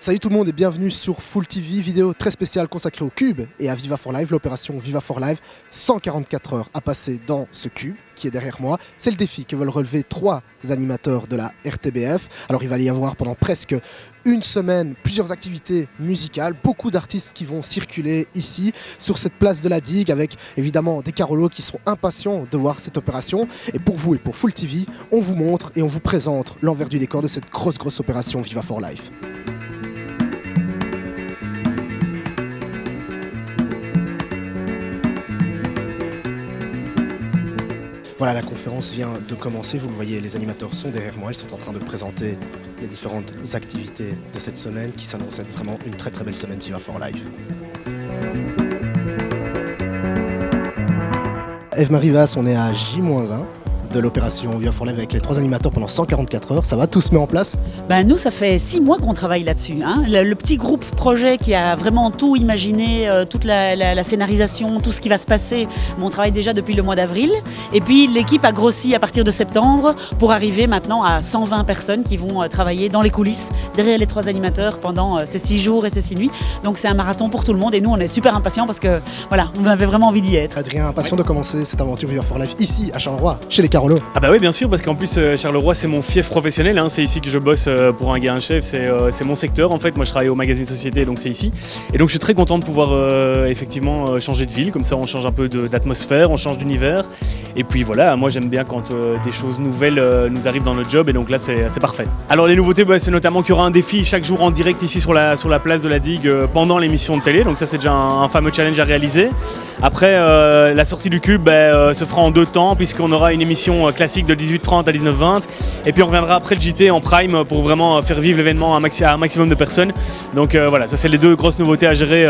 Salut tout le monde et bienvenue sur Full TV, vidéo très spéciale consacrée au cube et à Viva for Live, l'opération Viva for Live. 144 heures à passer dans ce cube qui est derrière moi. C'est le défi que veulent relever 3 animateurs de la RTBF. Alors il va y avoir pendant presque une semaine plusieurs activités musicales, beaucoup d'artistes qui vont circuler ici sur cette place de la digue avec évidemment des carolos qui seront impatients de voir cette opération. Et pour vous et pour Full TV, on vous montre et on vous présente l'envers du décor de cette grosse opération Viva for Life. Voilà, la conférence vient de commencer, vous le voyez, les animateurs sont derrière moi, ils sont en train de présenter les différentes activités de cette semaine qui s'annonce être vraiment une très belle semaine Viva for Life. Eve-Marie Vasse, on est à J-1 de l'opération Viva for Live avec les 3 animateurs pendant 144 heures, ça va, tout se met en place? Nous, ça fait 6 mois qu'on travaille là-dessus. Le petit groupe projet qui a vraiment tout imaginé, toute la scénarisation, tout ce qui va se passer, on travaille déjà depuis le mois d'avril. Et puis l'équipe a grossi à partir de septembre pour arriver maintenant à 120 personnes qui vont travailler dans les coulisses, derrière les 3 animateurs pendant ces 6 jours et ces 6 nuits. Donc c'est un marathon pour tout le monde et nous on est super impatients parce que voilà, on avait vraiment envie d'y être. Adrien, impatient de commencer cette aventure Viva for Life ici à Charleroi, chez les Carolos. Ah bah oui, bien sûr, parce qu'en plus Charleroi c'est mon fief professionnel, c'est ici que je bosse pour un gars, un chef, c'est mon secteur en fait. Moi je travaille au magazine Société, donc c'est ici. Et donc je suis très content de pouvoir effectivement changer de ville, comme ça on change un peu d'atmosphère, on change d'univers. Et puis voilà, moi j'aime bien quand des choses nouvelles nous arrivent dans notre job, et donc là c'est parfait. Alors les nouveautés, c'est notamment qu'il y aura un défi chaque jour en direct ici sur la place de la digue pendant l'émission de télé, donc ça c'est déjà un fameux challenge à réaliser. Après la sortie du cube se fera en 2 temps, puisqu'on aura une émission classique de 18h30 à 19h20, et puis on reviendra après le JT en prime pour vraiment faire vivre l'événement à un maximum de personnes. Donc voilà, ça c'est les 2 grosses nouveautés à gérer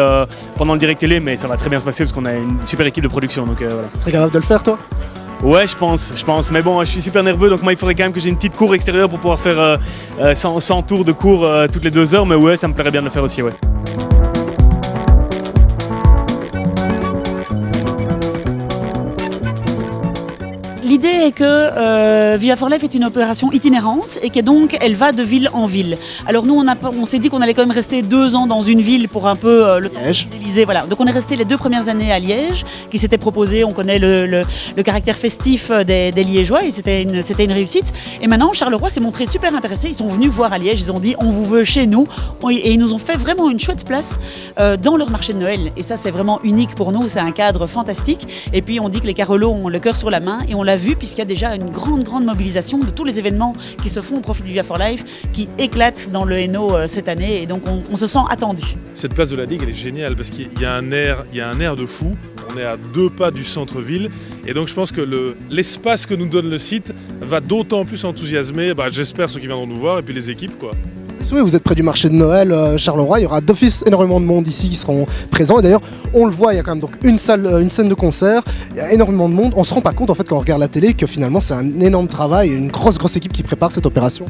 pendant le direct télé, mais ça va très bien se passer parce qu'on a une super équipe de production. Donc voilà. Tu serais capable de le faire toi? Ouais, je pense, mais bon, je suis super nerveux, donc moi il faudrait quand même que j'ai une petite cour extérieure pour pouvoir faire 100 tours de cours toutes les 2 heures, mais ouais, ça me plairait bien de le faire aussi, ouais. L'idée est que Viva for Life est une opération itinérante et que donc elle va de ville en ville. Alors nous on s'est dit qu'on allait quand même rester 2 ans dans une ville pour un peu le temps de fidéliser. Voilà. Donc on est resté les 2 premières années à Liège, qui s'était proposé, on connaît le caractère festif des Liégeois et c'était une réussite. Et maintenant Charleroi s'est montré super intéressé, ils sont venus voir à Liège, ils ont dit on vous veut chez nous, et ils nous ont fait vraiment une chouette place dans leur marché de Noël. Et ça c'est vraiment unique pour nous, c'est un cadre fantastique. Et puis on dit que les Carolos ont le cœur sur la main, et on l'a vu puisqu'il y a déjà une grande mobilisation de tous les événements qui se font au profit du Viva for Life, qui éclatent dans le Hainaut cette année, et donc on se sent attendu. Cette place de la digue elle est géniale parce qu'il y a un air de fou, on est à 2 pas du centre-ville, et donc je pense que l'espace que nous donne le site va d'autant plus enthousiasmer, j'espère, ceux qui viendront nous voir et puis les équipes quoi. Oui, vous êtes près du marché de Noël, Charleroi, il y aura d'office énormément de monde ici qui seront présents, et d'ailleurs on le voit, il y a quand même donc une scène de concert, il y a énormément de monde, on se rend pas compte en fait quand on regarde la télé que finalement c'est un énorme travail, une grosse équipe qui prépare cette opération.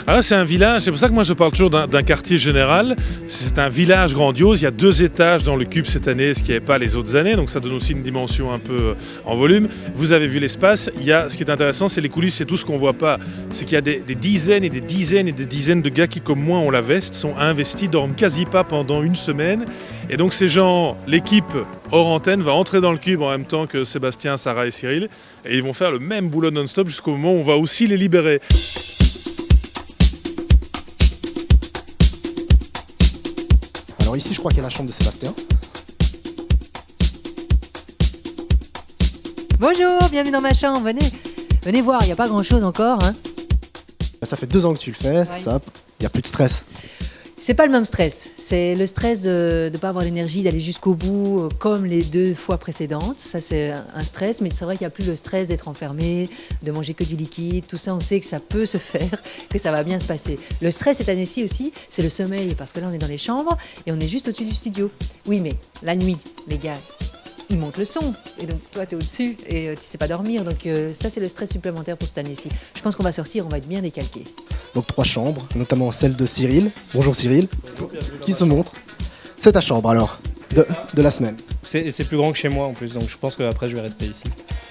Ah, c'est un village, c'est pour ça que moi je parle toujours d'un quartier général, c'est un village grandiose, il y a 2 étages dans le cube cette année, ce qui n'y avait pas les autres années, donc ça donne aussi une dimension un peu en volume. Vous avez vu l'espace, ce qui est intéressant c'est les coulisses, c'est tout ce qu'on voit pas, c'est qu'il y a des dizaines et des dizaines et des dizaines de gars qui comme moi ont la veste, sont investis, dorment quasi pas pendant une semaine, et donc ces gens, l'équipe hors antenne va entrer dans le cube en même temps que Sébastien, Sarah et Cyril, et ils vont faire le même boulot non-stop jusqu'au moment où on va aussi les libérer. Alors ici je crois qu'il y a la chambre de Sébastien. Bonjour, bienvenue dans ma chambre, venez voir, il n'y a pas grand chose encore. Ça fait 2 ans que tu le fais, ouais. Ça, il n'y a plus de stress. C'est pas le même stress, c'est le stress de ne pas avoir l'énergie d'aller jusqu'au bout comme les 2 fois précédentes. Ça c'est un stress, mais c'est vrai qu'il n'y a plus le stress d'être enfermé, de manger que du liquide. Tout ça on sait que ça peut se faire, que ça va bien se passer. Le stress cette année-ci aussi, c'est le sommeil, parce que là on est dans les chambres et on est juste au-dessus du studio. Oui mais la nuit, les gars, ils montent le son, et donc toi t'es au-dessus et tu sais pas dormir, donc ça c'est le stress supplémentaire pour cette année-ci. Je pense qu'on va sortir, on va être bien décalqué. Donc 3 chambres, notamment celle de Cyril. Bonjour Cyril. Bonjour, qui se montre. C'est ta chambre alors, de la semaine. C'est plus grand que chez moi en plus, donc je pense qu'après je vais rester ici.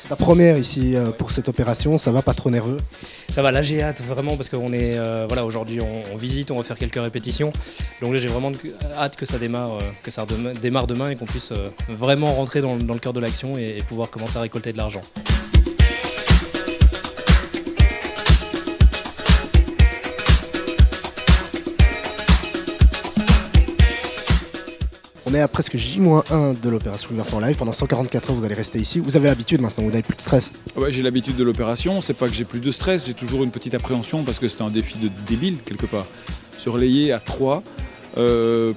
La première ici pour cette opération, ça va, pas trop nerveux? Ça va, là j'ai hâte vraiment parce qu'on est voilà, aujourd'hui on visite, on va faire quelques répétitions. Donc là j'ai vraiment hâte que ça démarre demain et qu'on puisse vraiment rentrer dans le cœur de l'action et pouvoir commencer à récolter de l'argent. On est à presque J-1 de l'opération Viva for Life. Pendant 144 heures, vous allez rester ici. Vous avez l'habitude maintenant, vous n'avez plus de stress. Ouais, j'ai l'habitude de l'opération. C'est pas que j'ai plus de stress, j'ai toujours une petite appréhension parce que c'est un défi de débile quelque part. Se relayer à 3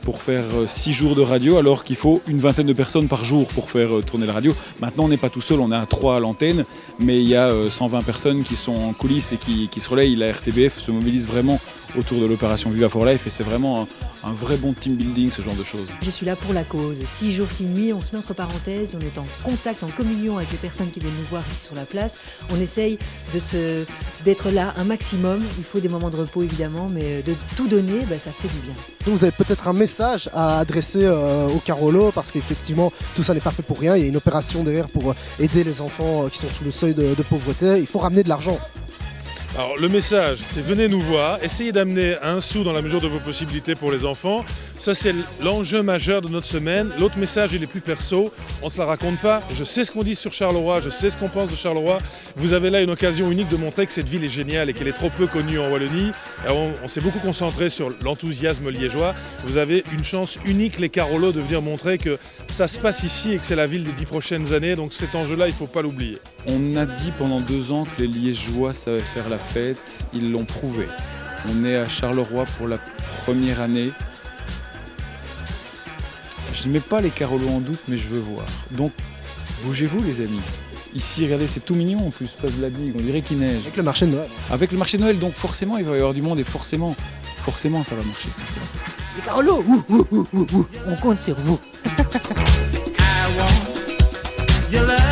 pour faire 6 jours de radio alors qu'il faut une vingtaine de personnes par jour pour faire tourner la radio. Maintenant on n'est pas tout seul, on est à 3 à l'antenne, mais il y a 120 personnes qui sont en coulisses et qui se relayent. La RTBF se mobilise vraiment autour de l'opération Viva for Life et c'est vraiment un vrai bon team building, ce genre de choses. Je suis là pour la cause. 6 jours, 6 nuits, on se met entre parenthèses, on est en contact, en communion avec les personnes qui viennent nous voir ici sur la place. On essaye d'être là un maximum. Il faut des moments de repos évidemment, mais de tout donner, ça fait du bien. Donc vous avez peut-être un message à adresser au Carolo, parce qu'effectivement tout ça n'est pas fait pour rien. Il y a une opération derrière pour aider les enfants qui sont sous le seuil de pauvreté. Il faut ramener de l'argent. Alors le message, c'est venez nous voir, essayez d'amener un sou dans la mesure de vos possibilités pour les enfants. Ça c'est l'enjeu majeur de notre semaine. L'autre message il est plus perso, on ne se la raconte pas. Je sais ce qu'on dit sur Charleroi, je sais ce qu'on pense de Charleroi. Vous avez là une occasion unique de montrer que cette ville est géniale et qu'elle est trop peu connue en Wallonie. On s'est beaucoup concentré sur l'enthousiasme liégeois. Vous avez une chance unique les Carolos de venir montrer que ça se passe ici et que c'est la ville des 10 prochaines années. Donc cet enjeu-là, il ne faut pas l'oublier. On a dit pendant 2 ans que les Liégeois savaient faire la fête, ils l'ont prouvé. On est à Charleroi pour la première année. Je ne mets pas les Carolos en doute, mais je veux voir. Donc, bougez-vous les amis. Ici, regardez, c'est tout mignon en plus, place de la digue, on dirait qu'il neige. Avec le marché de Noël. Avec le marché de Noël, donc forcément, il va y avoir du monde et forcément, ça va marcher cette histoire. Les Carolos, on compte sur vous. Your love.